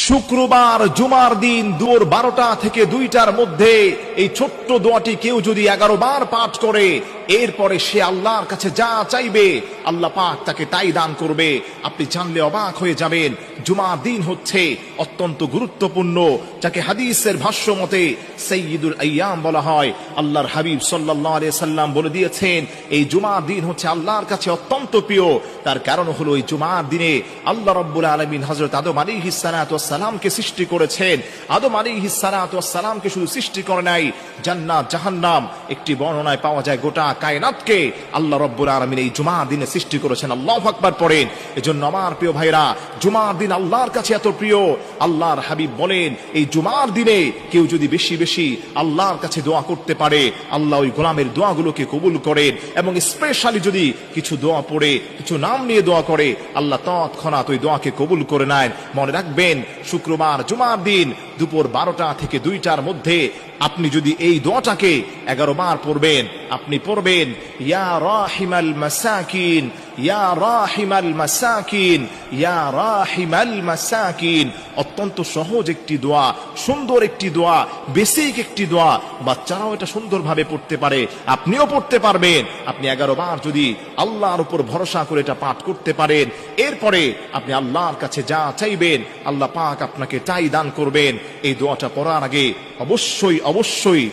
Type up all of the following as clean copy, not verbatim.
শুক্রবার জুমার দিন দুপুর 12টা থেকে 2টার মধ্যে এই ছোট্ট দোয়াটি কেউ যদি 11 বার পাঠ করে, এরপরে সে আল্লাহর কাছে যা চাইবে আল্লাহ পাক তাকে তাই দান করবে। আপনি জানলে অবাক হয়ে যাবেন। জুমার দিন হচ্ছে অত্যন্ত গুরুত্বপূর্ণ, যাকে হাদিসের ভাষ্য মতে সাইয়্যিদুল আইয়াম বলা হয়। আল্লাহর হাবিব সাল্লাল্লাহু আলাইহি সাল্লাম বলে দিয়েছেন, এই জুমার দিন হচ্ছে আল্লাহর কাছে অত্যন্ত প্রিয়। তার কারণ হলো এই জুমার দিনে আল্লাহ রাব্বুল আলামিন হযরত আদম আলাইহিস সালাতু ওয়াস সালামকে সৃষ্টি করেছেন। আদম আলাইহিস সালাতু ওয়াস সালামকে শুধু সৃষ্টি করে নাই, জান্নাত জাহান্নাম, একটি বর্ণনায় পাওয়া যায় গোটা কায়নাতকে আল্লাহ রাব্বুল আলামিন এই জুমার দিনে সৃষ্টি করেছেন। আল্লাহু আকবার পড়েন। এজন্য আমার প্রিয় ভাইরা, জুমার দিন আল্লাহর কাছে এত প্রিয়। আল্লাহর হাবিব বলেন, এই জুমার দিনে কেউ যদি বেশি বেশি আল্লাহর কাছে দোয়া করতে পারে, আল্লাহ ওই গোলামের দোয়াগুলোকে কবুল করেন। এবং স্পেশালি যদি কিছু দোয়া পড়ে, কিছু নাম নিয়ে দোয়া করে, আল্লাহ তৎক্ষণাৎ ওই দোয়াকে কবুল করে নেন। মনে রাখবেন, শুক্রবার জুমার দিন দুপুর 12টা থেকে 2টার মধ্যে আপনি যদি এই দোয়াটাকে 11 বার পড়বেন, আপনি পড়বেন, ইয়া রাহিমাল মাসাকিন, ইয়া রাহিমাল মাসাকিন, ইয়া রাহিমাল মাসাকিন। অত্যন্ত সহজ একটি দোয়া, সুন্দর একটি দোয়া, বেসিক একটি দোয়া। বাচ্চারাও এটা সুন্দরভাবে পড়তে পারে, আপনিও পড়তে পারবেন। আপনি 11 বার যদি আল্লাহর উপর ভরসা করে এটা পাঠ করতে পারেন, এরপরে আপনি আল্লাহর কাছে যা চাইবেন আল্লাহ পাক আপনাকে তাই দান করবেন। এই দোয়াটা পড়ার আগে অবশ্যই অবশ্যই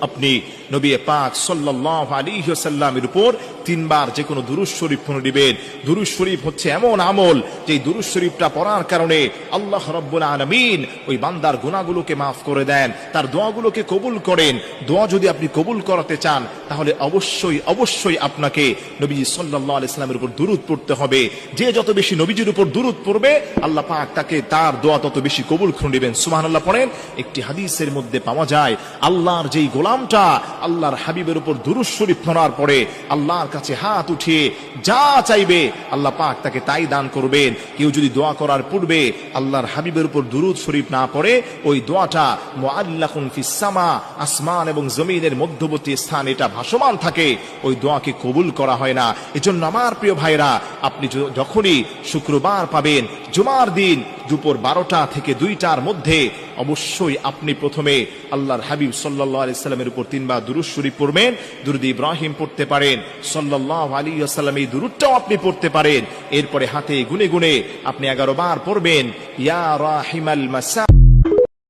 আপনি নবী পাক সাল্লাল্লাহু আলাইহি ওয়াসাল্লামের উপর 3 বার যে কোনো দুরূদ শরীফ পড়ে দিবেন। দুরূদ শরীফ হচ্ছে এমন আমল, যে দুরূদ শরীফটা পড়ার কারণে আল্লাহ রাব্বুল আলামিন ওই বান্দার গুনাহগুলোকে মাফ করে দেন, তার দোয়াগুলোকে কবুল করেন। দোয়া যদি আপনি কবুল করাতে চান, তাহলে অবশ্যই অবশ্যই আপনাকে নবীজি সাল্লাল্লাহু আলাইহি ওয়াসাল্লামের উপর দুরূদ পড়তে হবে। যে যত বেশি নবীজির উপর দুরূদ পড়বে, আল্লাহ পাক তাকে তার দোয়া তত বেশি কবুল করে নেবেন। সুবহানাল্লাহ পড়েন। একটি হাদিসের মধ্যে পাওয়া যায়, আল্লাহর যেই গোলামটা আল্লাহর হাবিবের উপর দুরূদ শরীফ পড়ার পরে আল্লাহর কাছে হাত উঠিয়ে যা চাইবে আল্লাহ পাক তাকে তাই দান করবেন। কেউ যদি দোয়া করার পূর্বে আল্লাহর হাবিবের উপর দুরূদ শরীফ না পড়ে, ওই দোয়াটা মুআল্লাকুন ফিস সামা, আসমান এবং জমিনের মধ্যবর্তী স্থান এটা ভাসমান থাকে, ওই দোয়াকে কবুল করা হয় না। এজন্য আমার প্রিয় ভাইরা, আপনি যখনই শুক্রবার পাবেন জুমার দিন দুপুর 12টা থেকে 2টার মধ্যে, অবশ্যই আপনি প্রথমে আল্লাহর হাবিব সাল্লাল্লাহু আলাইহি সাল্লামের উপর 3 বার দুরূদ শরীফ পড়বেন। দুরূদ ইব্রাহিম পড়তে পারেন, সাল্লাল্লাহু আলাইহি ওয়াসাল্লাম এই দুরূদটাও আপনি পড়তে পারেন। এরপরে হাতে গুনে গুনে আপনি 11 বার পড়বেন, ইয়া রাহিমাল মাসা।